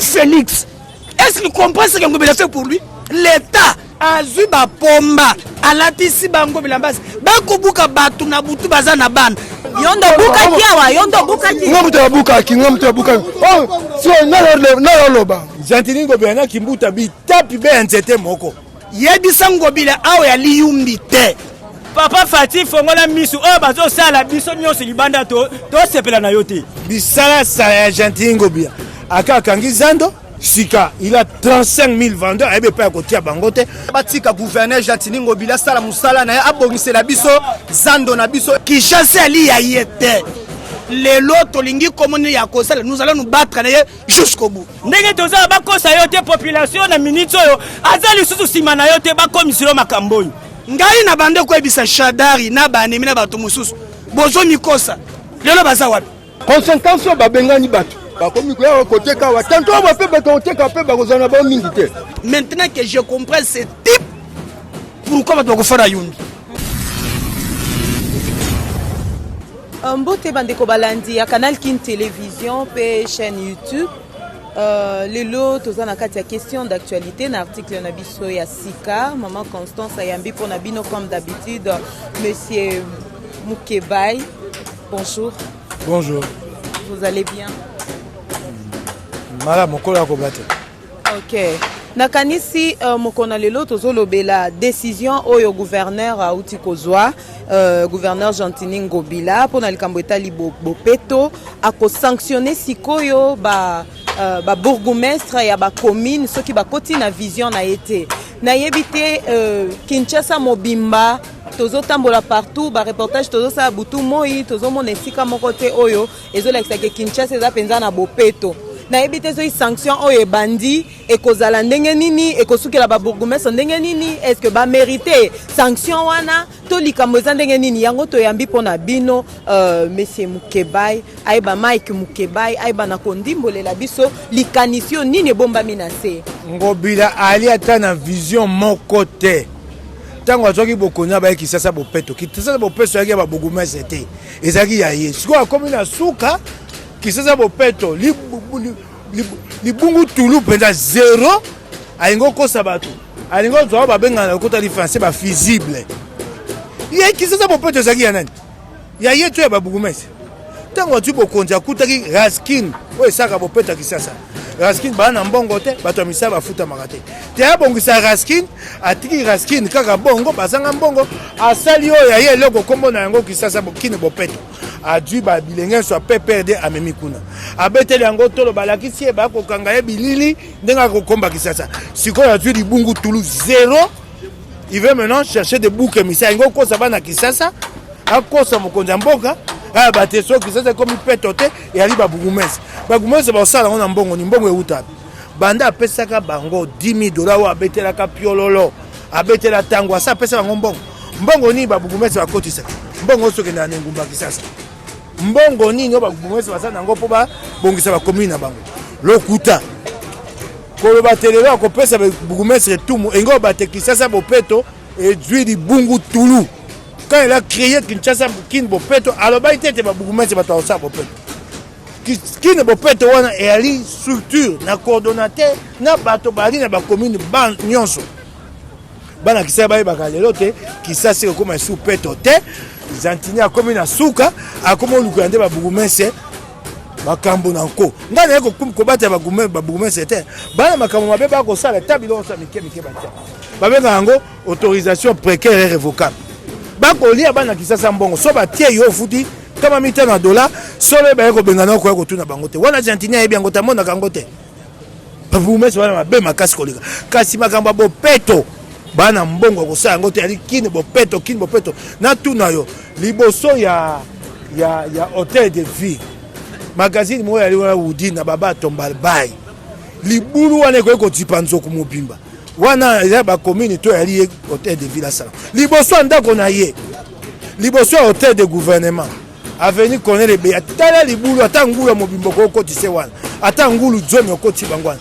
Félix. Est-ce qu'il comprend ce que Ngobila fait pour lui? L'État a vu ba pomba, a latisi ba Ngobila bas. Ba kubuka batu na butu baza na ban. Yondo buka kiawa, yondo buka ki. Ngomto buka. Oh, si na loba. Gentili Ngobila na kimbuta bi tapi be nzete moko. Yebisa Ngobila awe ya liyumbi te. Papa Fatih fongola misu o bazo sala biso nyonso libanda to sepela na yote. Bisala sa Gentili Ngobila. Aka kangi zando. Sika, il a 35 000 vendeurs, il n'y a pas de bangote. Batika gouverneur Gentili Ngobila sala musala na abongise la biso zando na biso Kinshasa ali ya yete. Les lots lingi komoni ya kosala, nous allons nous battre jusqu'au bout. Ndenge toza ba kosa yote population na minute oyo azali susu sima na yote ba komisiro makamboyi. Ngai na bande ko ebisa Shadari na banemi na bato mususu. Bozo mikosa. Lelo baza wapi? Conséquence ba bengani bato. Maintenant que je comprends ce type, pourquoi tu vas faire Yundi? Mbote bandeko balandi ya Canal King Télévision pe chaîne YouTube. Lelo toza na kati ya question d'actualité na article na biso ya Sika, maman Constance Ayambi pour Nabino comme d'habitude, monsieur Mukebai. Bonjour. Bonjour. Vous allez bien? Mala mokola ko bate. OK. Nakanisi mokona lelo tozolobela décision oyo gouverneur auti kozwa gouverneur Gentili Ngobila pour na likambo etali bopeto ako sanctionner sikoyo ba bourgmestre ya ba commune soki ba koti na vision na été. Na yebite Kinshasa mobimba tozotambola partout ba reportage tozosa butu moi tozomona esika moko te oyo ezolakisa ke Kinshasa eza penza na bopeto. Na ebite zo sanction oyo bandi ekozala ndenge nini ekosukela ba bourgmestre ndenge nini est-ce que ba mériter sanction wana to likambo za ndenge nini yango to yambi pona bino monsieur Mukebai aiba Mike Mukebai aiba na kondimbolela biso likanisio nini bomba minase Ngobila ali ata na vision moko te. Tango azoki bokonya ba Kinshasa bopeto Kinshasa bopeto yaki ba bourgmestre te ezaki ya Yesu ko akomi na suka Kinshasa bopeto libungu tulu penda zéro alingo kosa bato alingo zo ba benga na kota différence ba visible ye Kinshasa bopeto ezaki ya nani ya yetu ya ba bourgmestre tango tu bokonja kutaki Raskin o esaka bopeto Kinshasa Raskin bana mbongo te bato misa bafuta makate te abongisa Raskin atiki Raskin kaka bongo bazanga mbongo asali o ya ye loko kombo na yango Kinshasa bokine bopeto adui ba bilenge so PPRD amemi kuna abeteli yango tolo balakisi e ba kokanga ye bilili ndenga kokomba Kinshasa sikoyo adui libungu tulu zéro. Il veut maintenant chercher des boucs émissaires ngo kosa bana Kinshasa akosa mokonza mboka bateso Kinshasa comme petote et ali ba bourgmestre ba sala on mbongo ni mbongo euta banda apesaka bango $10,000 wa betelaka piololo abetela tango asa pesa bango mbongo ni ba bourgmestre bakotisa mbongo soki na ngumba Kinshasa mbongo nini ba bourgmestre basana ngo po ba bongisa ba commune na bango lokuta ko ba telelo ko pesa ba bourgmestre tout ngo ba te Kinshasa bopeto et dui di bungu tulu quand il a créé Kinshasa kin bopeto alors ba itete ba bourgmestre ba taosa bopeto kin bopeto wana et ali structure na coordonnateur na bato bali na ba commune ban nyonso bana Kinshasa ba ba kalelo te Kinshasa ko ma sous peto te Gentili a comme na suka a comme lu kande ba bourgmestre makambo na nko ngana yako ko bata ba bourgmestre te bana makambo mabe ba ko sala tabilo sa mike bata ba benga ngo autorisation précaire et révocable ba ko lia bana Kinshasa mbongo so ba tie yo futi kama mita na $, so le ba ko benga na ko tuna bango te wana Gentili e bien ngota mona kango te ba bourgmestre wana mabe makasi kolika kasi makambo bopeto bana mbongo ko sa ngote ali kine bopeto na tuna yo liboso ya hôtel de ville magazine moya ali wana udi na baba tombal bay libulu wana ko tipanzo ku mobimba wana ya ba commune to ali hôtel de ville sala liboso ndako na ye liboso hôtel de gouvernement avenue Colonel Be atala libulu atangula mobimbo ko kotise wana atangulu zomi ko tibangwana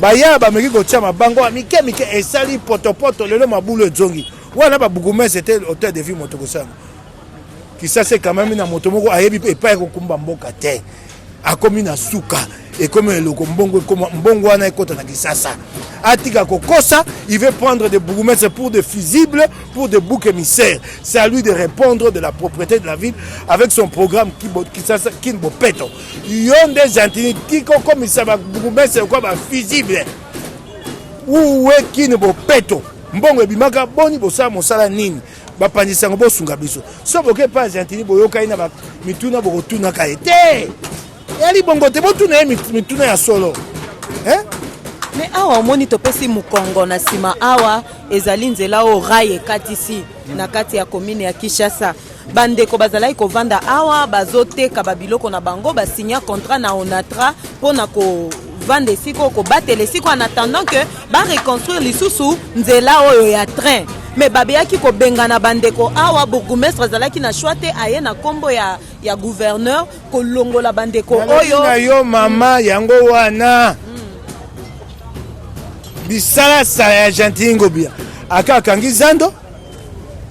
baya ba meki ko tia mabango mike esali potopoto lelo mabulu ezongi wana ba bourgmestre c'était hôtel de ville motoko sana Kinshasa quand même na moto moko ayebi epai ko kumba mboka te akomi na suka et comme le mbongo wana ekota na Kisasa atika kokosa il veut prendre des bourgmestres pour des fusibles pour des boucs émissaires. C'est à lui de répondre de la propriété de la ville avec son programme Kisasa Kinbopeto yon des antini kiko comme ça va bourgmestre quoi ba fusible ou Kinbopeto mbongo ebimaka boni bosala mosala nini bapanzisa ngo bosunga biso so boke pas antini boyoka ina ba mituna bokotuna ka ete yali bongo te botuna mituna ya solo mais awa omoni topesi mokongo na nsima awa ezali nzela oyo rai ekatisi na kati ya komine ya Kinshasa bandeko bazalaki kovanda awa bazoteka babiloko na bango basinya contrat na Onatra mpona kovanda esika kobatela esika en attendant que bareconstruire lisusu nzela oyo ya train mais babeyaki kobengana bandeko awa bourgmestre azalaki na choix te aye na kombo ya gouverneur kolongola bandeko oyo na yo mama yango wana bisala sa ya Gentil Ngobila akakangi zando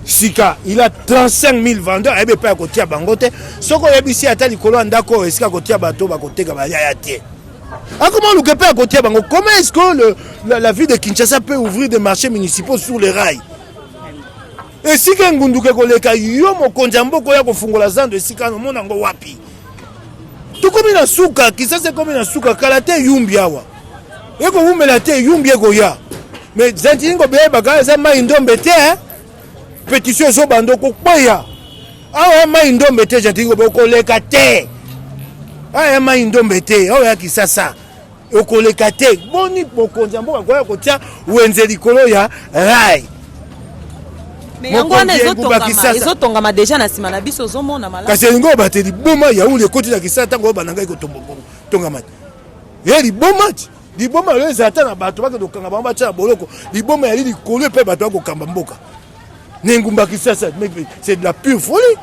sika il a 35 000 vendeurs ebe pa kotia bango te soko yebisi ata likolo ndako esika kotia bato bakoteka baya te. Comment le Gapé à côté bango? Comment est-ce que la ville de Kinshasa peut ouvrir des marchés municipaux sur les rails? Et si quelqu'un ngunduke koleka yo mokonzi mboko ya kofungola zando esika no mona ngo wapi? Tout comme na suka Kinshasa comme na suka kalate yumbi awa. Eko umela te yumbi eko ya. Mais Gentil Ngobila baka za maindombe te pétition zo bando ko koya. Awa maindombe te Gentil Ngobila koleka te. Aya maindombe te oya Kinshasa. Okoleka te boni mokonzi mboka koya kotia wenze likolo ya rai. Mais yango wana ezotongama déjà na sima na biso ozomona malamu. Kasi ngo bateli boma ya ule koti na Kinshasa tango bananga ikotombo tongama. Liboma liboma le zata na bato baka dokanga bamba cha boloko liboma ya likolo pe bato bako kamba mboka. Nengumba Kinshasa c'est de la pure folie.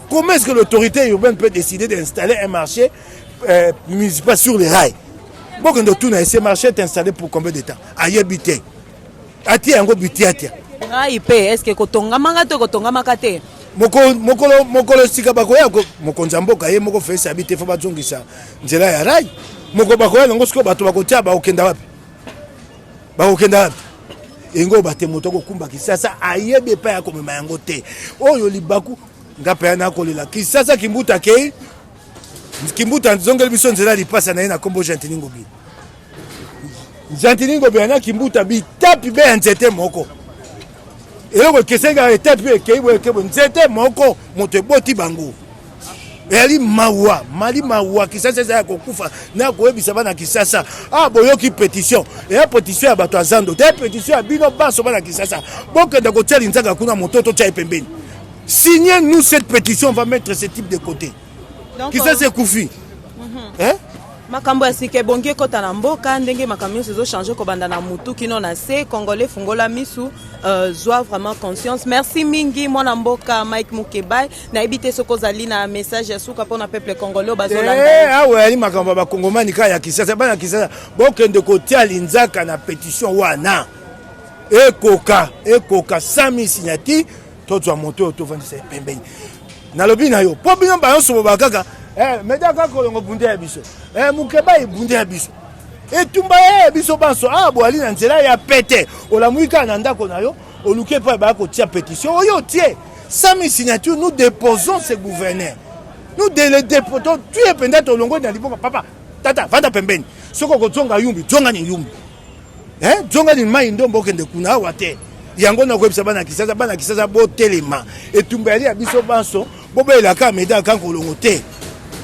Comment est-ce que l'autorité urbaine peut décider d'installer un marché municipal sur les rails? Bon, quand tout ce marché est installé pour combien de temps? Aïe bité. Ati yango bité atia. Rail pe est-ce que kotonga manga to kotonga makate? Mokolo sika bakoya mokonza mboka ye moko fesa bité fo bazongisa nzela ya rail. Moko bakoya ngo siko bato bakotia ba okenda wapi? Ba okenda wapi? Engo bate moto ko kumba Kinshasa ayebe pa ya komema yango te. Oyo libaku ngapa na kolela Kinshasa kimbuta ke kimbuta nzongeli biso nzela lipasa na kombo Gentil Ngobila. Gentil Ngobila na kimbuta bi tapi be nzete moko. Eloko kesenga etapi ekeibo ekebo nzete moko moto boti bango. Eli mawa Kinshasa za kokufa na koyebisa bana Kinshasa boyoki pétition et pétition ya bato azando te pétition ya bino baso bana Kinshasa boke ndako teli nzaka kuna mototo cha pembeni. Signez-nous cette pétition, on va mettre ce type de côté. Qui ça c'est Koufi? Makambo ya sike bonge kota na mboka ndenge makamio sezo changer ko banda na mutu kino na se congolais fungola misu zwa vraiment conscience. Merci mingi mwana mboka Mike Mukebai na ebite soko zali na message ya suka pona peuple congolais bazolanda. Ouais ali makambo ba kongomani ka ya Kinshasa bana Kinshasa bokende kotia linzaka na pétition wana. Ekoka 100 000 signatures toto moto to vandisa pembeni. Na lobi na yo po bino ba yo so bakaka medaka kolongo bunde ya biso Mukebai bunde ya biso etumba biso baso boali na nzela ya pete olamuika na ndako na yo oluke pa ba ko tia pétition oyo tie 100 000 signatures nous déposons ce gouverneur nous les déposons tu es pendant to longo na liboka papa tata vanda pembeni soko ko tonga yumbi tonga ni yumbi tonga ni mai ndombo kende kuna wate yango na kwebisa bana Kinshasa botelema etumba ya biso baso bobela ka medaka kolongo te.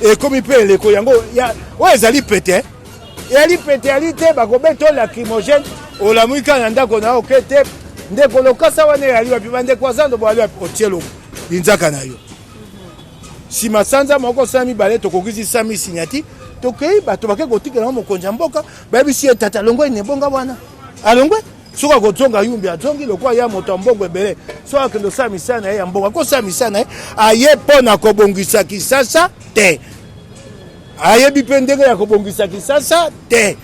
Et comme il peut les koyango ya ouais ezali pété yali pété ali te bakobeto lacrymogène ola muika na ndako na okete ndeko lokasa wane yali wapi bande kwazando bo ali otielo linzaka na yo si masanza moko sami bale to kokizi 100 000 signati to kei bato bake kotika na mokonja mboka babi si tata longo ne bonga bwana alongwe soka kotonga yumbi atongi lokwa ya moto mbongo ebele soka kendo sami sana ya mbongo ko sami sana aye pona kobongisa Kinshasa te aye bipendenge ya kobongisa Kinshasa te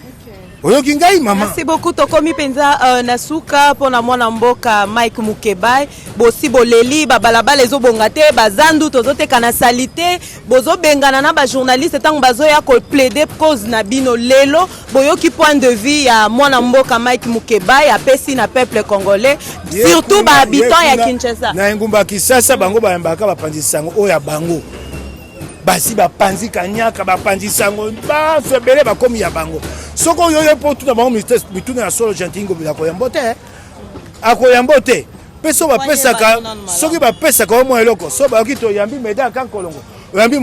oyoki ngai mama. Merci beaucoup tokomi penza nasuka pona mwana mboka Mike Mukebai bosi boleli babalabala ezobonga te bazandu tozoteka na salite bozobengana na ba journaliste tango bazoya ko plaider cause na bino lelo boyoki point de vue ya mwana mboka Mike Mukebai apesi na peuple congolais surtout ba habitants ya Kinshasa na ngumba Kisasa bango bayambaka bapanzi sango oya bango basi bapanzi kanyaka bapanzi sango ba febele bakomi ya bango soko yoyo po tout na bango mituna ya solo gentingo bila koyambote akoyambote peso bapesaka soki bapesaka omo eloko so bayoki toyambi meda kankolongo oyambi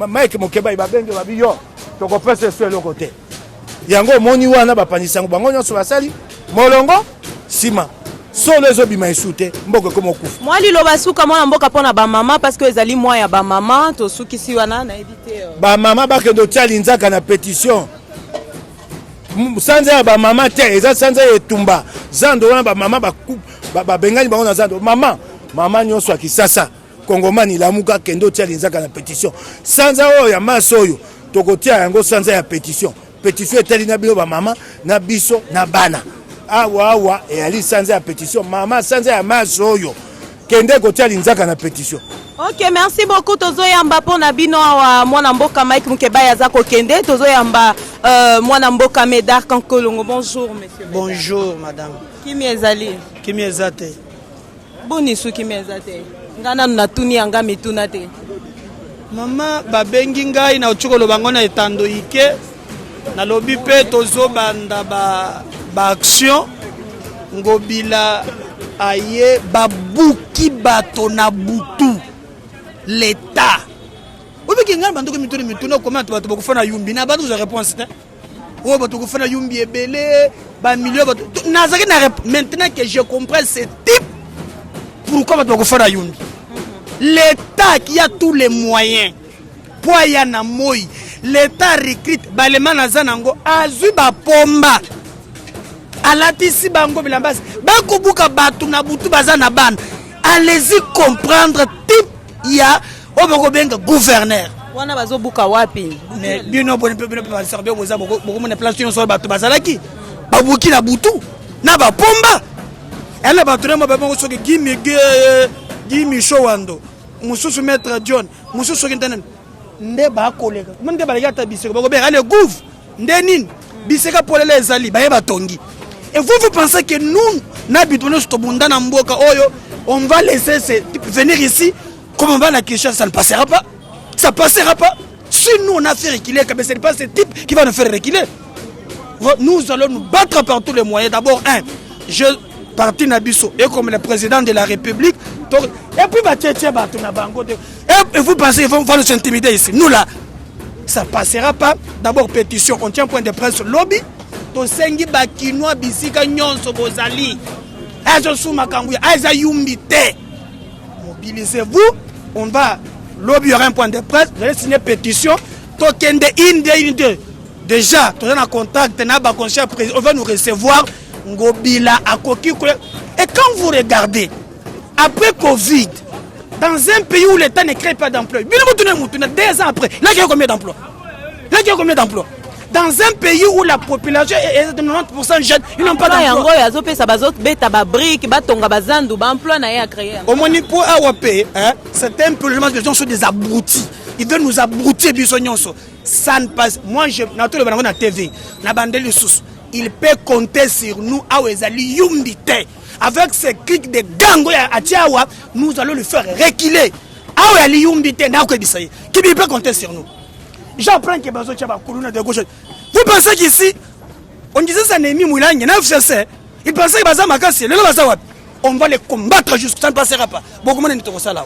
Mike Mukebai babenge babi yo tokopesa eso eloko te yango omoni wana bapanzi sango bango nyonso basali molongo sima solo ezobima esute mboka komo kufa mwali loba suka mwana mboka pona ba mama parce que ezali mwa ya ba mama to suki si wana na éviter ba mama bakendo tiali nzaka na pétition sanza ya ba mama te eza sanza etumba zando wana ba mama ba bengani bango na zando mama nyonso akisasa kongomani lamuka kendo tiali nzaka na pétition sanza oyo ya maso oyo tokotia yango sanza ya pétition etali na bino ba mama na biso na bana awa eyali sanza ya pétition mama sanza ya maso oyo kende kotia linzaka na pétition. Ok, merci beaucoup tozoyamba pona bino wa mwana mboka Mike Mukebai azako kende tozoyamba mwana mboka Médard Kankolongo. Bonjour monsieur. Bonjour madame. Kimi ezali? Kimi ezate. Boni su kimi ezate. Ngana natuni anga mituna te. Mama babengi ngai na ochokolo bango na etando ike na lobi pe tozobanda ba action ngobila aye babuki bato na butu l'état obiki ngana banduko mituna comment bato bakufana yumbi na bato za réponse te o bato kufana yumbi ebele ba millions bato nazaki na maintenant que je comprends ce type pourquoi bato bakufana yumbi l'état qui a tous les moyens pour ya na moi l'état recrute balema na zanango azui ba pomba alatisi bango bilambasi bakobuka batu na butu baza na bana allez-y comprendre type ya oboko benga gouverneur wana bazobuka wapi mais bino boni pe ba servir boza boko mona place nyonso batu bazalaki babuki na butu na ba pomba elle batu na bango soki gimi showando mususu maître John mususu kintanen nde ba kolega monde baleka ta biseko bako be ale gouv nde nini biseka polele ezali baye batongi. Et vous pensez que nous, on va laisser venir ici, comme on va la Kinshasa, ça ne passera pas. Ça ne passera pas. Si nous on a fait reculer, ce n'est pas ce type qui va nous faire reculer. Nous allons nous battre par tous les moyens. D'abord, je parti Nabiso et comme le président de la République. Et puis, et vous pensez qu'ils vont nous intimider ici. Nous là, ça ne passera pas. D'abord, pétition, on tient point de presse lobby. Tosengi bakinois bisika nyonso bozali azo suma kanguya aiza yumbi te mobilisez-vous on va lobby y aura un point de presse vous allez signer pétition tokende inde déjà tu es en contact na ba conseiller président on va nous recevoir ngobila akoki et quand vous regardez après Covid dans un pays où l'État ne crée pas d'emploi 2 ans après là il y a combien d'emplois dans un pays où la population est de 90% jeune, ils n'ont pas d'emploi. Au Monipo AWP, c'est un peu le gens qui sont des abrutis. Ils veulent nous abrutir, ça ne passe. Moi, je suis dans la TV, il peut compter sur nous. Avec ces clics de gango à Tiawa, nous allons le faire reculer. Qui peut compter sur nous? J'apprends que Bazo Tchaba Koulouna de gauche. Vous pensez qu'ici, on disait ça n'est mis Moulang, il pensait que Baza Makassi, on va les combattre jusqu'à ça ne passera pas. Beaucoup de gens là.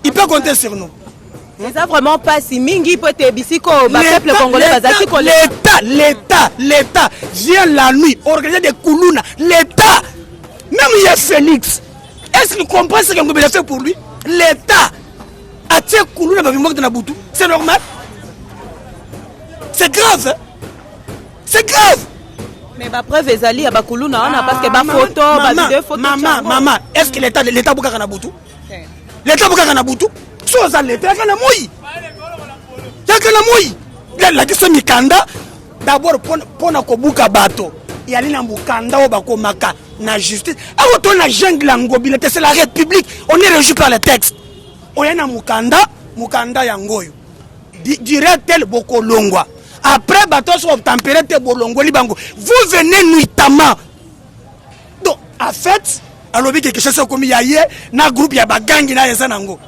Il peut compter sur nous. Mais ça vraiment pas si Mingi peut être bisiko, peuple congolais, l'État vient la nuit organiser des Koulouna. L'État, même il y a Félix. Est-ce qu'il comprend ce qu'on a fait pour lui? L'État a tiré Koulouna dans le monde de Nabutu. C'est normal? C'est grave, hein? C'est grave. Mais ma preuve est allée à Bakuluna, on a parce que ma photo, ma vidéo photo. Maman, est-ce que l'État Boukara Nabutu? L'État Boukara Nabutu? Chose à l'État, il y a la mouille. Il y a la mouille. Il y a la question Mikanda. d'abord pour na kobuka bato yali na mukanda o bakomaka na justice awo to na jungle ngobila c'est la république on est régi par le texte on est na mukanda ya ngoyo direct tel bokolongwa après bato so température bolongoli bango vous venez nuitamment donc en fait alobi quelque chose comme yaye na groupe ya bagangi na yesa nango.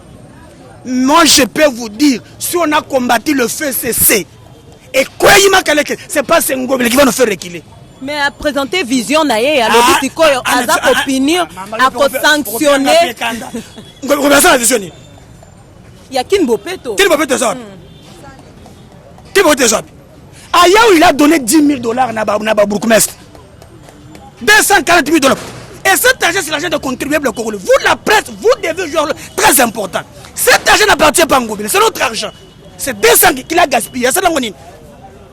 Moi je peux vous dire si on a combattu le feu CC et quoi c'est pas Sengobile qui va nous faire reculer. Mais à présenter vision naie alors bitiko aza opinion à sanctionner. Comment ça visionner? Il y a Kin Bopeto. Kin Bopeto ça. Kin Bopeto ça. Aya il a donné $10,000 na bourgmestre. $240,000. Et cet argent c'est l'argent de contribuables congolais. Vous la presse, vous devez jouer un rôle très important. Cet argent n'appartient pas à Ngobile, c'est notre argent. C'est 200 qu'il a gaspillé. C'est l'angonine.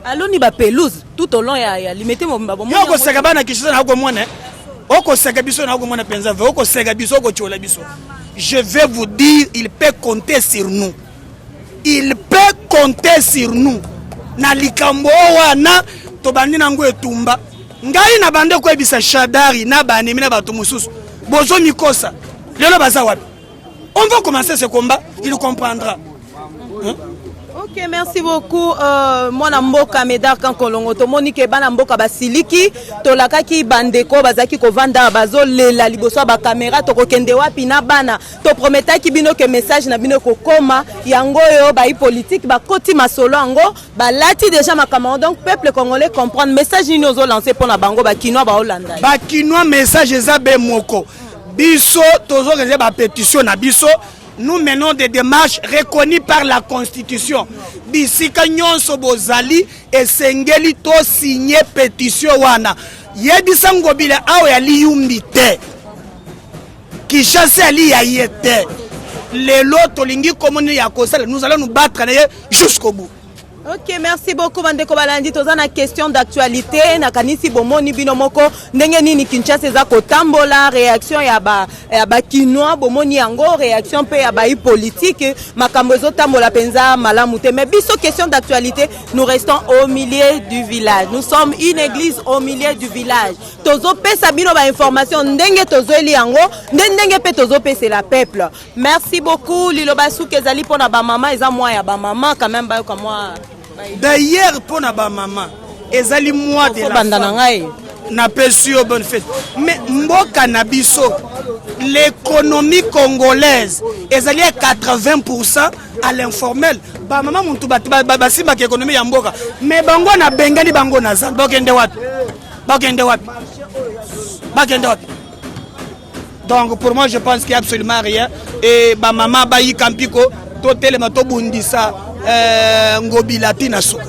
Alors ni ba pelouse tout au long ya limité mo mbabo. Yoko segabana kishisa na ko mwana. Oko segabiso na ko mwana penza ve. Oko segabiso ko chola biso. Je vais vous dire, il peut compter sur nous. Il peut compter sur nous. Na likambo wana to bandi na ngo etumba. Ngai na bande ko ebisa shadari na banemi na bato mususu. Bozo mikosa. Lelo baza wapi? On va commencer ce combat, il comprendra. Hein? Ok, merci beaucoup. Mwana mboka Médard Kankolongo to Monique bana mboka basiliki to lakaki bandeko bazaki ko vanda bazo lela liboso ba caméra to kokende wapi na bana to prometaki bino ke message na bino ko koma yango yo ba politique ba koti masolo ango ba lati déjà makamon donc peuple congolais comprendre message ni ozo lancer pour na bango ba kinwa ba Holanda. Ba kinwa message za be moko. Biso tozo reze ba pétition na biso. Nous menons des démarches reconnues par la Constitution. Bisika nyonso bozali et sengeli to signer pétition wana. Yebisa Ngobila awe ali yumbite. Kishase ali ya yete. Lelo tolingi komoni ya kosala. Nous allons nous battre jusqu'au bout. Ok, merci beaucoup Bandeko Balandi. Toza na question d'actualité na kanisi bomoni bino moko ndenge nini Kinshasa za kotambola réaction ya ba kinwa bomoni yango réaction pe ya ba politique makambo ezotambola penza malamu te. Mais biso question d'actualité, nous restons au milieu du village. Nous sommes une église au milieu du village. Tozo pesa bino ba information ndenge tozo eli yango ndenge pe tozo pesa la peuple. Merci beaucoup Liloba Soukezali pona ba maman eza moi ya ba maman quand même ba comme moi. D'ailleurs, pour na ba maman, ezali moi de la femme. Na pesio bonne fête. Mais mboka na biso, l'économie congolaise, ezali à 80% à l'informel. Ba maman muntu ba simba économie ya mboka. Mais bango na bengani bango na zan. Bakende wapi? Bakende wapi? Bakende wapi? Donc pour moi je pense qu'il n'y a absolument rien. Et ba maman ba yi kampiko to telema to bundisa. Ngobila tina suka.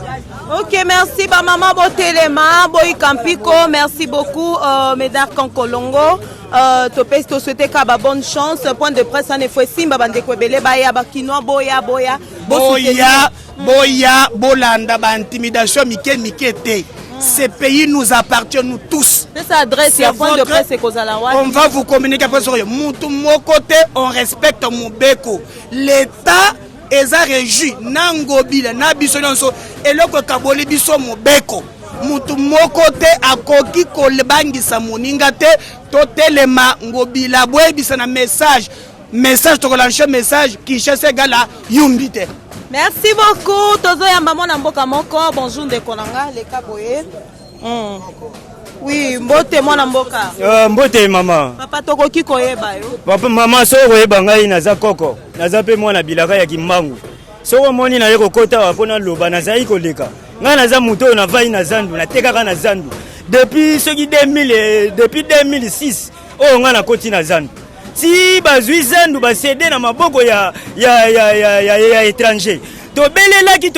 Ok, merci ba maman Botelema, Boy Kampiko, merci beaucoup Médard Kankolongo. Topes to souhaiter ka ba bonne chance. Point de presse en effet simba bande kwebele ba ya ba kinwa boya. Boya bolanda ba intimidation mike te. Ces pays nous appartient nous tous. C'est sa adresse ya point de presse Kozalawa. On va vous communiquer après sur mutu mo côté, on respecte mon beko. L'état eza régi na Ngobila na biso nyonso eloko kaboli biso mobeko mutu moko te akoki kolebangisa moninga te totelema Ngobila boyebisa na message to relancer message Kinshasa gala yumbite. Merci beaucoup tozo yamba mona mboka moko bonjour de konanga le kaboye. Oui, mbote mwana mboka. Mbote mama. Papa tokoki koyeba yo. Papa mama so koyeba ngai naza koko. Naza pe mwana bilaka ya kimbangu. So moni na yeko kota wapona loba naza ikoleka. Nga naza muto na vai na zandu na tekaka na zandu. Depuis 2006 nga na koti na zandu. Si bazui zandu ba céder na maboko ya étranger. Tobelelaki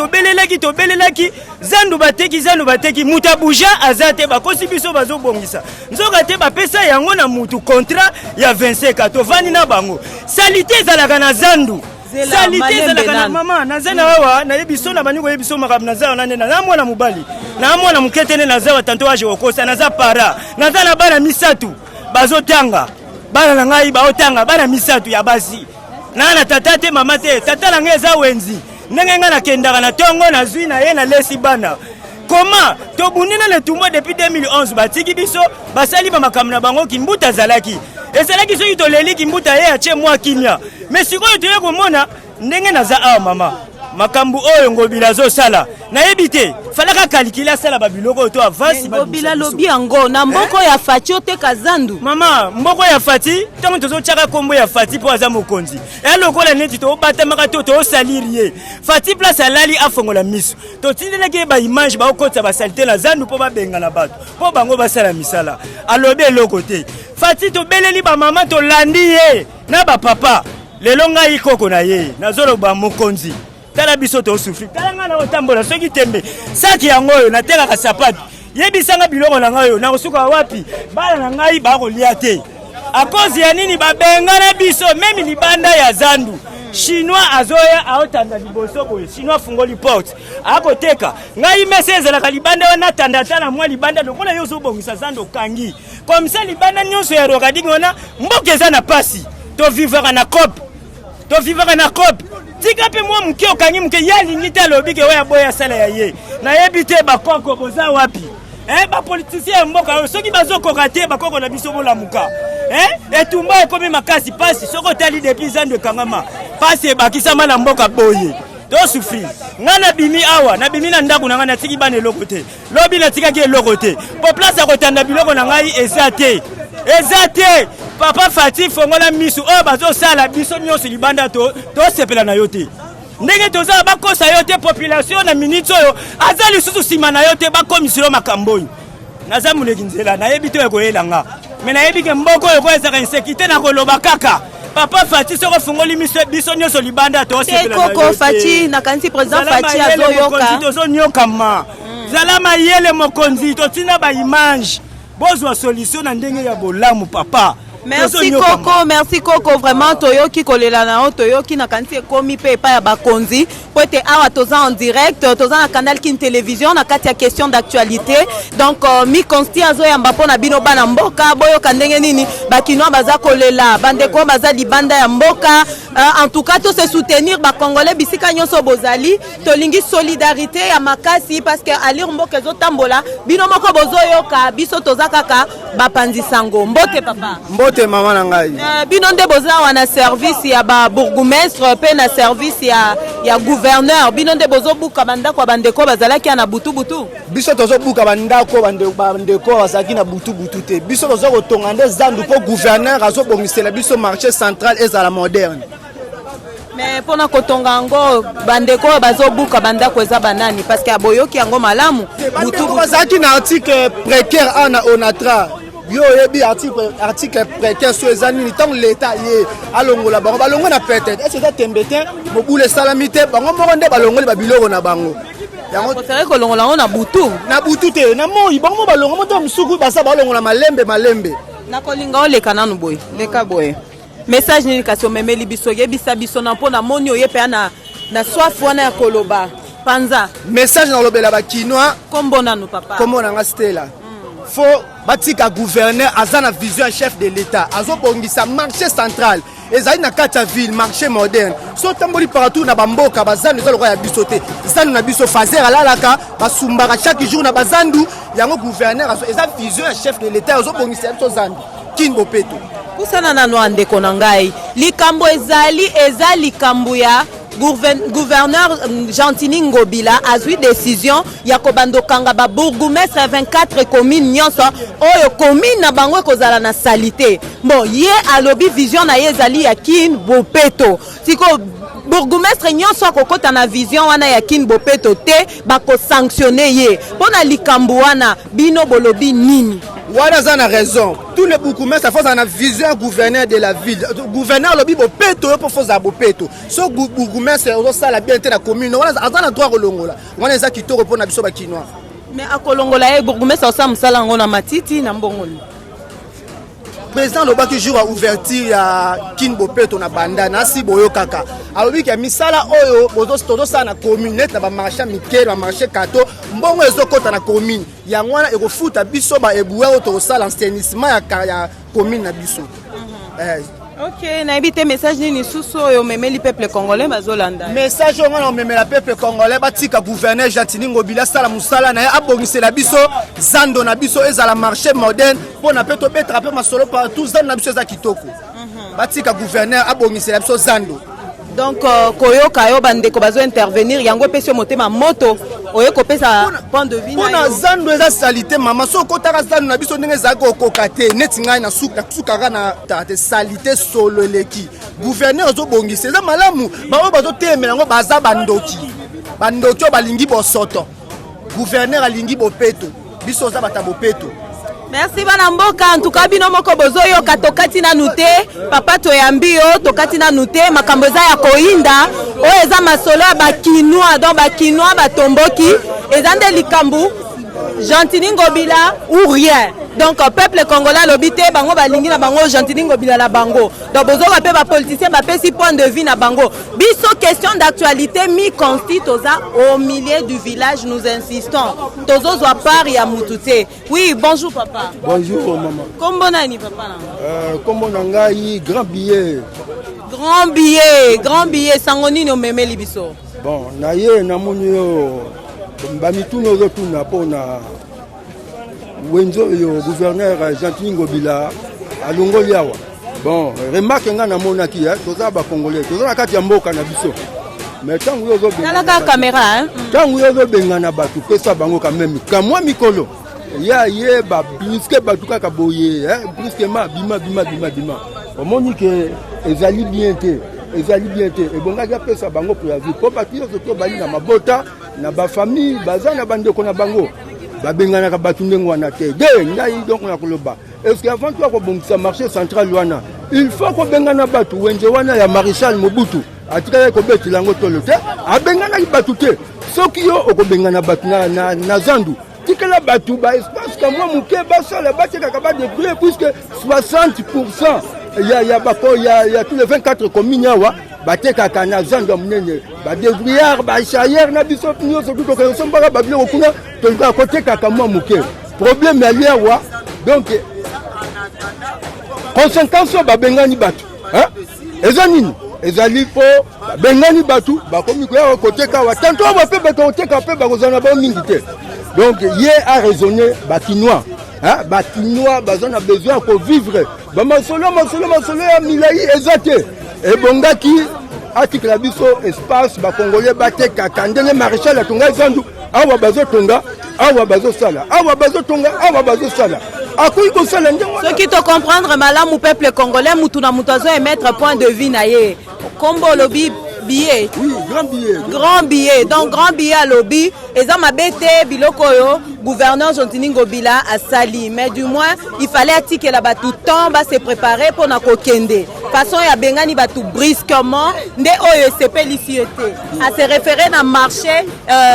zandu bateki mutabuja azate bakosi biso bazobongisa nzoka te bapesa yango na mutu contrat ya 25 tovani na bango salite ezalaka na zandu salite ezalaka na mama nazana wawa na yebiso na baniko yebiso makab nazawa na nena na mwana mobali na mwana muketene nazawa tanto aje okosa naza para nazana bana misatu bazotanga bana na ngai baotanga bana misatu ya basi na tata te mama te tata na ngai eza wenzi ndenge nga nakendaka na tongo na zwi na ye na lesi bana Comment tobundina le tumba depuis 2011 batiki biso basali ba makamna bango kimbuta zalaki ezalaki soki toleli kimbuta ye ache mwa kimia mais sikoyo toye komona ndenge naza awa mama makambu oyo Ngobila zo sala nayebi te falaka calculer sala babiloko to avance Ngobila lobi yango na mboko ya Fati oteka zandu mama mboko ya Fati tango tozo chaka kombo ya Fati po aza mokonzi lokola neti to batamaka to salirie Fati place alali afongola miso to tindeleke ba image ba okotsa ba salite la zandu po ba benga na bato po bango basala misala alobi eloko te Fati to beleli ba mama to landi ye na ba papa lelo ngai koko na ye nazolo ba mokonzi tala biso to souffrir tala nga na otambola soki tembe saki yango yo nateka ka sapatu yebisanga biloko na ngayo na kosuka wapi bala na ngai ba kolia te a cause ya nini babenga na biso meme libanda ya zandu chinois azoya aotanda liboso boye chinois fungoli porte akoteka ngai message la libanda wana tanda tala mwa libanda lokola yo zo bongisa zandu kangi comme ça libanda nyonso ya rokadingi wana mbokeza na pasi to vivre na cop to vivre na cop tika pe mwa mke okangi mke yali ngita lobike waya boya sala ya ye na yebite bakoko boza wapi ba politicien mboka soki bazokoka te bakoko na biso bola muka etumba ekomi makasi pasi soko tali depuis ans de kangama pasi bakisama na mboka boye to souffrir ngana bimi awa na bimi na ndaku na ngana tiki bana eloko te lobi na tika ki eloko te po place akotanda biloko na ngai ezate papa Fati fongola misu o bazo sala biso nyonso libanda to sepela na yote ndenge toza bakosa yote population na minute oyo azali susu sima na yote bakomisilo makambo naza muleki nzela nayebi to ekoyelanga me nayebi ke mboko oyo koyezaka insécurité na koloba kaka papa Fati soko fongoli misu biso nyonso libanda to sepela na yote koko Fati na kanisi président Fati azoyoka tozonyoka ma zalama yele mokonzi totina ba image bozwa solution na ndenge ya bolamu papa. Merci Coco, vraiment toyoki kolela na o toyoki na kanti komi pe pa ya bakonzi po ete awa toza en direct toza na canal Kin télévision na kati ya question d'actualité donc mi consti azo ya mbapo na bino bana mboka boyo kandenge nini bakinoa baza kolela bandeko baza libanda ya mboka en tout cas to se soutenir ba congolais bisika nyonso bozali tolingi solidarité ya makasi parce que alir mboka zo tambola bino moko bozoyoka biso toza kaka bapanzi sango mbote papa mbote mama na ngai bino nde boza wana service ya ba bourgmestre pe na service ya gouverneur bino nde bozobuka bandako bandeko bazalaki na butu biso tozobuka bandako bandeko bazalaki na butu te biso tozo kotonga nde zandu po gouverneur azobongisela biso marché central ezala moderne. Mais pour na kotonga ngo bandeko bazobuka bandako eza banani parce que aboyoki yango malamu butu bazalaki na article précaire ana onatra yo yebi article précaire so ezani ni tant l'état ye alongola bango balongo na peut-être est-ce que tembete mobule salamité bango moko nde balongoli babiloko na bango yango c'est ko longola ngo na butu te na moi bango balongo moto musuku basa balongola malembe na kolinga oleka nanu boy leka boy message nini kasi omemeli biso yebisa biso na mpona moni oye pe na soif wana ya koloba panza message na lobela bakinois kombo nanu papa kombo na nga Stella faut batika gouverneur azana vision chef de l'état azobongisa marché central ezali na kati ya ville marché moderne so tamboli partout na bamboka bazandu ezalo ya biso te zandu na biso fazer alalaka basumbaka chaque jour na bazandu yango gouverneur eza vision chef de l'état azobongisa biso zandu Kin Bopeto kusana na no andeko na ngai likambo ezali likambo ya gouverneur Jantini Ngobila azwi décision ya kobando kanga ba bourgmestre 24 communes nyonso oyo commune na bango kozala na salité bon ye alobi vision na ye ezali ya Kin Bopeto siko bourgmestre nyonso akokota na vision wana ya Kin Bopeto te bako sanctionner ye pona likambo wana bino bolobi nini wana za na raison tous les bourgmestres faut na vision gouverneur de la ville gouverneur lobi Bopeto yo po foza Bopeto so bourgmestre ozo sala bien te na commune wana azana droit kolongola wana eza kitoko pona biso ba kinois mais akolongola ye bourgmestre osa musala ngo na matiti na mbongoli président lobaki jour à ouverture ya Kin Bopeto na banda na si boyo kaka alobi ke misala oyo bozo sa na commune net na ba marché Mikel ba marché Kato mbongo ezokota na commune yango wana ekofuta biso ba ebuwa oto sala assainissement ya commune na biso Ok, naibite message nini susu oyo memeli peuple congolais bazolanda. Message on a memela peuple congolais batika gouverneur Jantini Ngobila sala musala na abongisela biso zando na biso ezala marché moderne pour na peto betra pe masolo partout zando na biso za kitoko. Batika gouverneur abongisela biso zando. Donc koyoka yo bandeko bazo intervenir yango pesi motema moto oyo kopesa point de vue na yo. Zando eza salite mama so kotaka zando na biso ndenge za ko kokate neti ngai na suka na tate salite solo leki. Gouverneur zo bongisa eza malamu ba bazo temela ngo baza bandoki. Bandoki balingi bosoto. Gouverneur alingi bopeto. Biso za bata bopeto. Merci bana mboka en tout cas bino moko bozoyo katokati na nute papa toyambio tokati na nute makambo za ya koinda o eza masolo ya bakinwa donc bakinwa batomboki eza nde likambu Jantini Ngobila ou rien. Donc peuple congolais lobité bango balingi na bango Jantini Ngobila la bango. Donc bozoka pe ba politicien ba pesi point de vue na bango. Biso question d'actualité mi consti toza au milieu du village nous insistons. Tozo zo part ya mutute. Oui, bonjour papa. Bonjour maman. Kombo nani papa na? Kombo nangai grand billet. Grand billet sangoni no memeli biso. Bon, na ye na monyo bamituno zo tuna pona wenzo yo gouverneur Jantini Ngobila alongo yawa. Bon, remarque nga na monaki toza ba congolais, toza na kati ya mboka na biso. Mais tangu yo zo benga. La caméra hein. Tangu yo zo benga na batu pesa bango quand même. Kamwa mikolo. Ya ye ba briske batuka ka boye, brusquement bima. Omoni ke ezali bien te. Et bon ga pesa bango pour la vie. Po batu yo to bali na mabota na ba famille baza na bandeko na bango. Babengana ka batu ndengo wana te. De ngai donc na koloba. Est-ce que avant toi ko bongisa marché central wana, il faut ko bengana batu wenje wana ya Maréchal Mobutu. Atika ko beti lango tolo te. Abengana ki batu te. Soki yo ko bengana batu na zandu. Tikela batu ba espace ka moi muke ba sala ba tika ka ba détruire puisque 60% il y a tous les 24 communes yawa bateka kana zando munene ba détruire ba chayer na biso nyo so tout ko sombaka ba bilo kuna to ka côté ka moi muke problème ya liawa donc conséquence ba bengani batu ezanini ezali po bengani batu ba komi ko côté ka wa tanto ba pe ba côté ka pe ba kozana ba mingi te. Donc hier a raisonné Bakinois. Bakinois bazon a besoin pour vivre. Ba masolo ya milai ezate. Et bongaki article biso espace ba congolais baté kakandene maréchal atonga zandu awa bazo tonga awa bazo sala. Akui ko sala ndengo. Ce qui te comprendre malamu peuple congolais mutu na mutazo émettre point de vue na ye. Kombo lobi billet. Oui, grand billet. Donc grand billet à lobby. Et ça m'a bêté biloko yo gouverneur Jantini Ngobila a sali. Mais du moins il fallait attiquer là-bas tout temps va se préparer pour na kokende. Façon ya bengani batu brusquement nde oyo sepe lisiete. À se référer na marché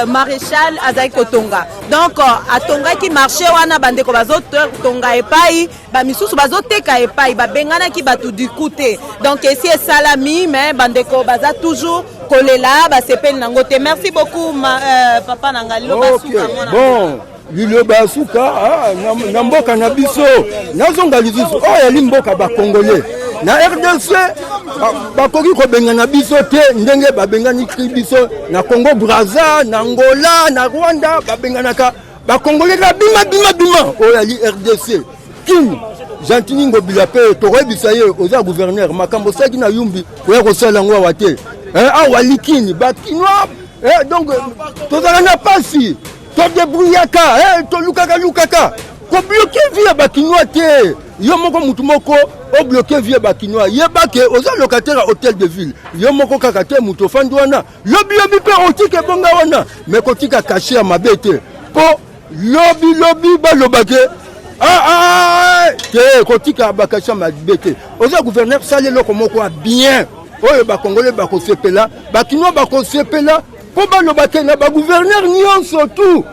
maréchal Azai Kotonga. Donc à Tonga qui marché wana bande ko bazo Tonga epai ba misusu bazo teka epai ba bengana ki batu du côté. Donc ici est salami mais bande ko baza toujours kolela ba sepel nangote. Merci beaucoup papa nangalilo basuka mona. Bon, lilo basuka na mboka na biso. Nazonga lizusu oya limboka ba congolais. Na RDC ba koki ko benga na biso te ndenge ba benga ni biso na Congo Brazza, na Angola, na Rwanda ba benga naka ba congolais la bima oya li RDC. Kim Jantini Ngobila pe to rebisa ye oza gouverneur makambo saki na yumbi ko ya ko sala ngwa wate. Awalikini bakinois donc tozala na pasi to débrouillaka to lukaka ko bloquer via bakinois te yo moko mutu moko o bloquer via bakinois yeba ke oza locataire à hôtel de ville yo moko kaka te mutu fandi wana lobi pe otike bonga wana mais kotika caché à mabete po lobi balobake te kotika bakasha mabete oza gouverneur sale loko moko bien oyo ba congolais ba ko sepela ba kinois ba ko sepela po ba lo bakena ba gouverneur nyonso tout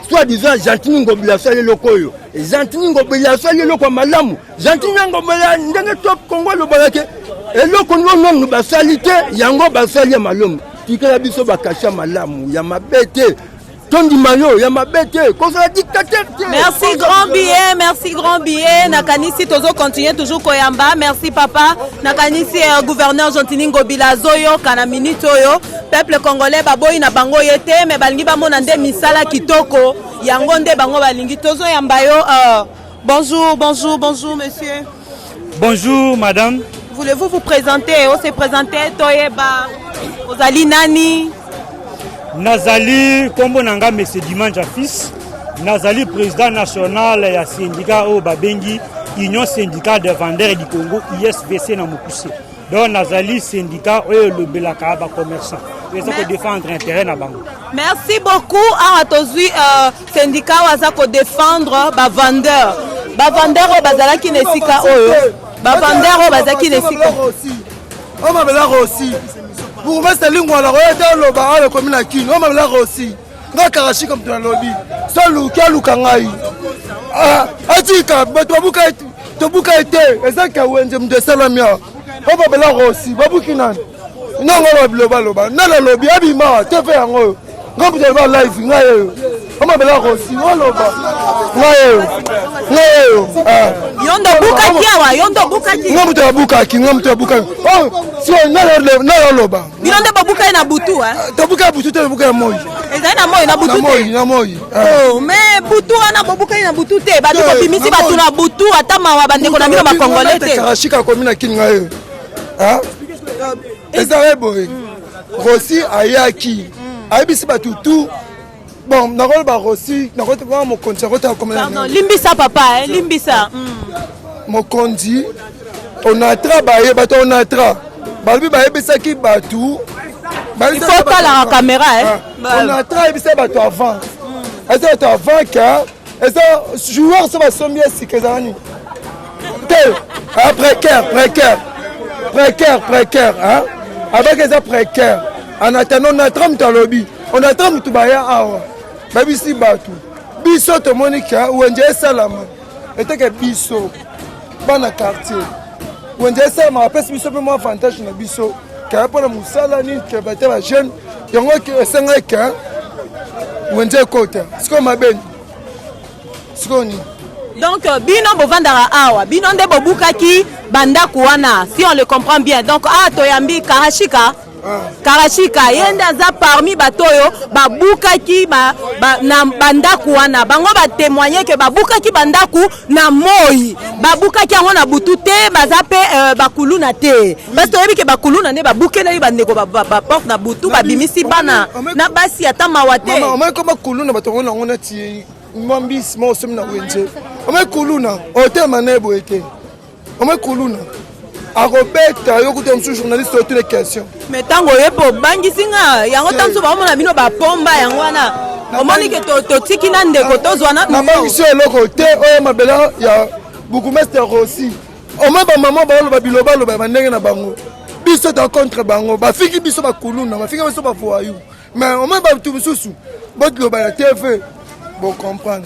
soit disant Jantini Ngobila sale lokoyo Jantini Ngobila sale loko malamu Jantini Ngobila ndenge top Congo lo balake eloko non ba salite yango ba sale malamu tikela biso ba kasha malamu ya mabete tondi mayo ya mabete kosa dictateur. Merci grand billet nakanisi tozo continuer toujours koyamba. Merci papa nakanisi gouverneur Gentini Ngobila zoyo kana minute oyo peuple congolais baboyi na bango yete mais balingi bamona nde misala kitoko yango nde bango balingi tozo yamba yo. Bonjour monsieur. Bonjour madame. Voulez-vous vous présenter? On s'est présenté toyeba ozali nani? Nazali kombo nanga monsieur Dimanja fils. Nazali président national ya syndicat au babengi Union syndicale des vendeurs du Congo ISVC na Mukuse. Donc Nazali syndicat oyo lobelaka ba commerçant. Ils ont défendre intérêt na bango. Merci beaucoup à tozui syndicat waza ko défendre ba vendeur. Ba vendeur o bazala ki nesika oyo. Ba vendeur o bazala ki nesika. On m'a bela aussi. Pour moi c'est lingua la roya lo ba ala comme na kino. On m'a bela aussi. Nga karashi comme dans lobby. Solo kaluka ngai. Atika babuka ete ezaka wenje mdesalamia. On m'a bela aussi. Babuki nan. Non loba. Nala lobby abima te fait yango. Nga mde ba live ngai. On m'a bela aussi. On loba. Ngai. Yondo bukaki. Nga mte bukaki. Oh, si nala loba. Bilonde babuka na butu Tabuka butu te buka moi. Ezali na moi na butu te. Na moi. Oh, mais butu ana babuka na butu te. Ba ko bimisi batu na butu ata mawa bande ko na mino makongolais te. Karashika komina kinga yo. Ezali boy. Rossi ayaki. Ayibisi batu tout. Bon, nakolo ba Rossi, nakolo ba mo konti akota komina. Pardon, limbisa papa, limbisa. Mokondi on a travaillé bato on a tra balbi ba ebisaki batu il faut pas la caméra on a travaillé bato avant est avant car est joueur ça va sommier si kezani tel précaire hein avec les précaires en attendant on a tram dans lobby on a tram tout baya awa babi si batu biso to monika wenje salama était que biso bana quartier wende ça m'a appelé biso pe mo avantage na biso ka pour la musala ni ke bate ba jeune yango ke senga ka wende kota siko maben siko ni donc bino bovandara awa bino nde bobukaki bandaku wana si on le comprend bien donc toyambi Karashika yende aza parmi batoyo babukaki na bandaku wana bango ba témoigner que babukaki bandaku na moi babukaki yango na butu te baza pe bakuluna te parce que yebi ke bakuluna ne babukela yi bandeko ba porte na butu babimisi bana na basi ata mawate mama ko bakuluna batongo na ngona ti mbis mo som na wenje mama kuluna hotel manebo ete mama kuluna Arobeta yokuta msu journaliste sur toutes les questions. Mais tango yepo bangisinga yango tanso ba mona bino ba pomba yango wana. Omoni ke to tiki na ndeko tozwana. Na bangiso eloko te oyo mabela ya Bourgmestre aussi. Oma ba maman ba lo ba biloba lo ba ndenge na bango. Biso ta contre bango ba fiki biso ba kuluna ba fiki biso ba foayu. Mais oma ba tu mususu bot lo ba ya TV. Bon comprendre.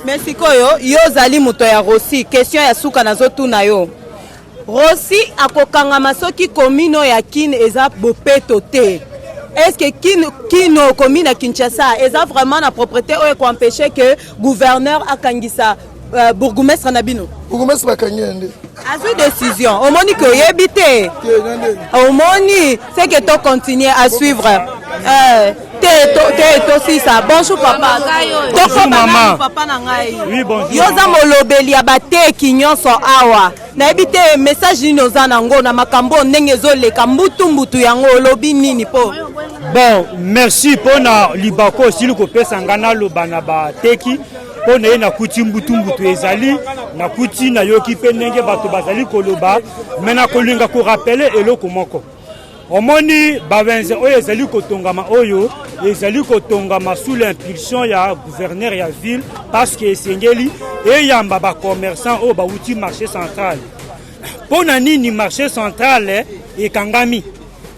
Merci koyo yo zali moto ya Rossi question ya suka nazo tuna yo. Rossi akokangama soki komino ya kin eza bopeto te. Est-ce que kino komina Kinshasa eza vraiment na propriété ou ko empêcher que gouverneur akangisa bourgmestre na bino? Bourgmestre bakangende. Azui décision. Omoni ko yebite. Omoni c'est que to continuer à suivre. Si ça. Bonjour papa. Bonjour maman. Papa na ngai. Oui bonjour. Yoza molobeli ya bateki nyonso awa. Na ebite message ni noza nango na makambo ndenge zoleka mbutu yango lobi nini po. Bon, merci pour na libako sili ko pesa ngana loba na bateki. Po na na kuti mbutu ezali na kuti na yoki pe ndenge bato bazali koloba mena kolinga ko rappeler eloko moko. Omoni babenze oyo ezali kotongama oyo ezali kotongama sous l'impulsion ya gouverneur ya ville parce que esengeli eyamba ba commerçant oyo bauti marché central. Pona nini marché central ekangami?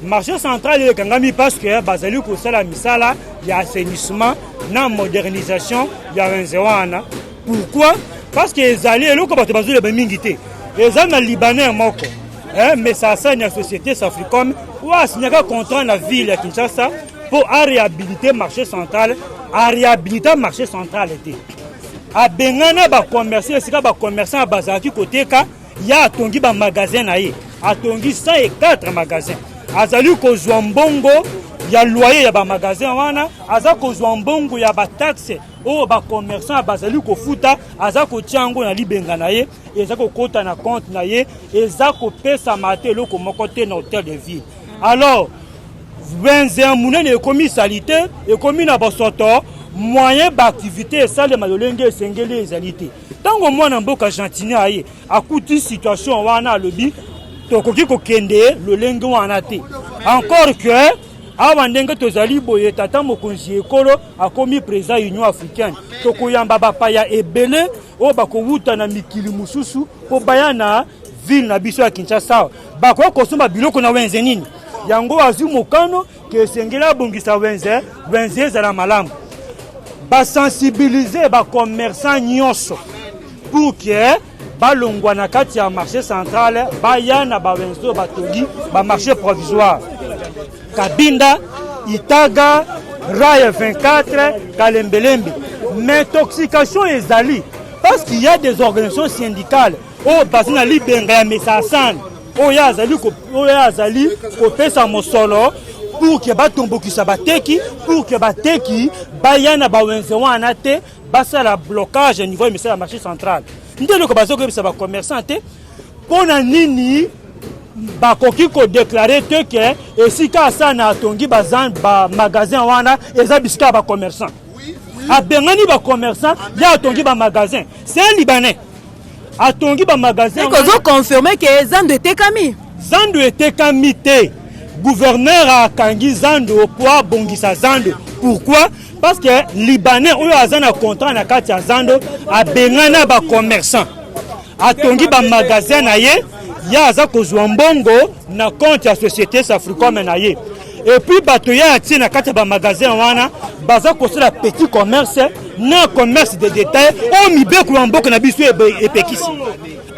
Marché central ekangami parce que bazali kosala misala ya assainissement na modernisation ya wenzewana. Pourquoi? Parce que ezali eloko bato bazole ba mingi te. Ezali na libanais moko. Mais ça c'est une société Safricom ou a signé un contrat dans la ville de Kinshasa pour réhabiliter le marché central à réhabiliter le marché central. À Bengana, ba commerçant, c'est ba commerçant à Bazaki côté ka, il y a tongi ba magasin naïe, a tongi 104 magasins. Azali ko Zwambongo, il y a loyer ya ba magasin wana, azako Zwambongo ya ba taxe, o ba commerçant à Bazali ko futa, azako tiango na libengana ye, ezako kota na compte na ye, ezako pesa mate loko mokote na hôtel de ville. Alors, 21 mounene ekomi salité, ekomi na basoto, moyen d'activité et ça les malolenge esengeli ezalité. Tant que moi na mboka Gentini aye, akuti situation wana lobi, tokoki ko kende le lenge wana te. Encore que awa ndenge tozali boye tata mokonzi ekolo akomi président Union africaine. Tokoyamba bapaya ebele o bakowuta na mikili mususu po bayana ville na biso ya Kinshasa. Bako kosomba biloko na wenze nini? Yango azu mokano ke sengela bongisa wenze za la malamu. Ba sensibiliser ba commerçants nyonso pour que ba longwa na kati ya marché central ba yana ba wenzo ba tongi ba marché provisoire. Kabinda, Itaga, Rail 24, Kalembelembe. Mais intoxication ezali parce qu'il y a des organisations syndicales au basina libenga mais ça sent. Oya azali ko pesa mosolo pour que batombokisa bateki pour que bateki bayana bawenze wana te basa la blocage au niveau du marché central. Ndelo ko bazoko bisa ba commerçant te pona nini bakoki ko déclarer que esika sana atongi bazan ba magasin wana eza bisika ba commerçant. A bengani ba commerçant ya atongi ba magasin. C'est un Libanais. Atongi ba magasin. Et qu'on confirmer que Zando était Kami. Zando était Kami te. Gouverneur a kangi Zando pour bongisa Zando. Pourquoi? Parce que Libanais ou azana contrat na kati ya Zando a bengana ba commerçant. Atongi ba magasin na ye ya za ko Zwambongo na compte ya société Safricom na ye. Et puis bato ya ati na kati ba magasin wana baza ko la petit commerce na commerce de détail o mibeko ya mboka na biso epekisi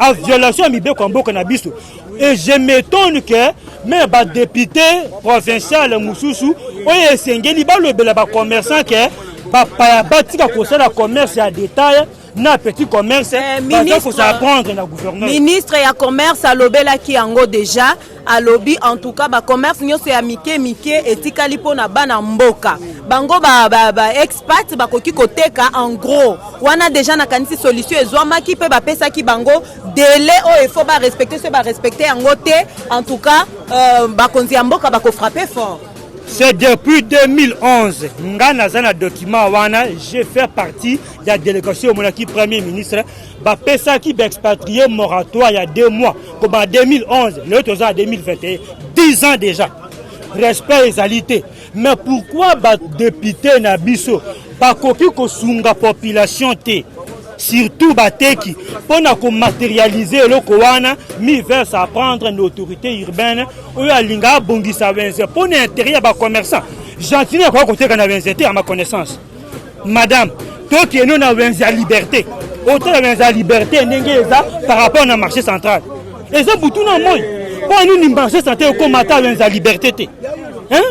a violation ya mibeko ya mboka na biso. Et je m'étonne que même ba député provincial mususu o esengeli ba lobela ba commerçant que ba pa batika ko la commerce ya détail na petit commerce il faut s'apprendre na gouverneur. Ministre ya commerce a lobela ki yango déjà a lobby en tout cas ba commerce nyonso ya mike etikali pona bana mboka bango ba expat bakoki koteka en gros wana déjà na kanisi solution ezwamaki pe ba pesa ki bango délai o il faut ba respecter yango te en tout cas bakonzi ya mboka bako frapper fort. C'est depuis 2011, ngana zana document wana, j'ai fait partie de la délégation au monarchie premier ministre. Ba pesa qui expatrié moratoire il y a 2 mois, comme en 2011, l'autre en 2021, 10 ans déjà. Respect et égalité. Mais pourquoi ba député na biso, ba koki ko sunga population te? Surtout bateki pour na matérialiser le kowana mi vers à prendre une autorité urbaine ou à linga bongisa wenze pour l'intérêt ba commerçant. Gentini quoi côté kana wenze à ma connaissance. Madame, toi qui est non à wenze à liberté. Autant la wenze à liberté ndenge eza par rapport au marché central. Et ça boutou na moi. Pour nous ni marché central comme mata wenze à liberté te. Hein?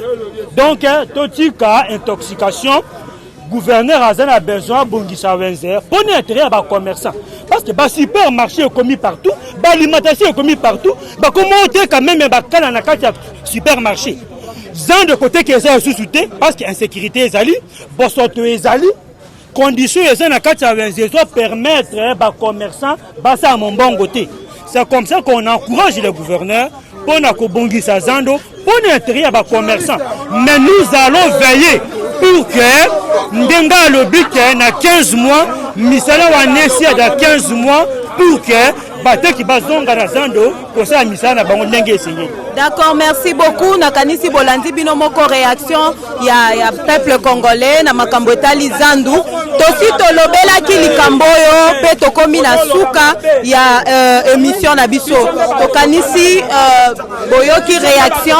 Donc totika intoxication gouverneur a besoin de bongisa wenzer pour l'intérêt à commerçants. Parce que le supermarché est commis partout, l'alimentation est commis partout, comment on quand même un supermarché. Zan de côté qui est sous-souté, parce que l'insécurité est allée, bosoto est allée, conditions est na kati ya wenzer doit permettre aux commerçants de à mon bon côté. C'est comme ça qu'on encourage les gouverneurs pour bongisa zando pour l'intérêt à commerçants. Mais nous allons veiller pour que Ndenga le but na 15 mois, misala wa nesi da 15 mois pour que batte qui bazonga na zando pour ça misala na bango ndenge essayé. D'accord, merci beaucoup. Nakanisi Bolandi bino moko réaction ya peuple congolais na makambo etali zandu. Tosi tolobela ki likambo yo pe tokomi na suka ya émission na biso. Tokanisi boyoki réaction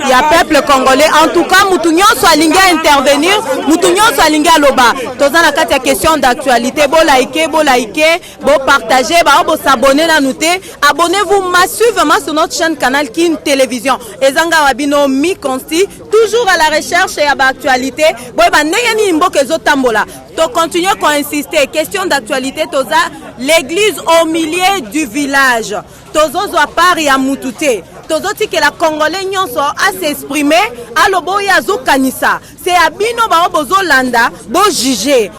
ya peuple congolais. En tout cas, mutu nyonso alingi intervenir, mutu nyonso alingi aloba. Toza na kati ya question d'actualité, bo liker, bo partager, bo s'abonner na nous te. Abonnez-vous massivement suivez-moi sur notre chaîne Canal Kin Télévision. Ezanga Wabino Mi Consti, toujours à la recherche et à l'actualité. To continuer à insister, question d'actualité, toza l'église au milieu du village. Tozo zo pari ya mutute. Tozo que la Congolais nyonso à s'exprimer, à lobo ya zo kanisa. C'est abino ba bozo landa, bo juger.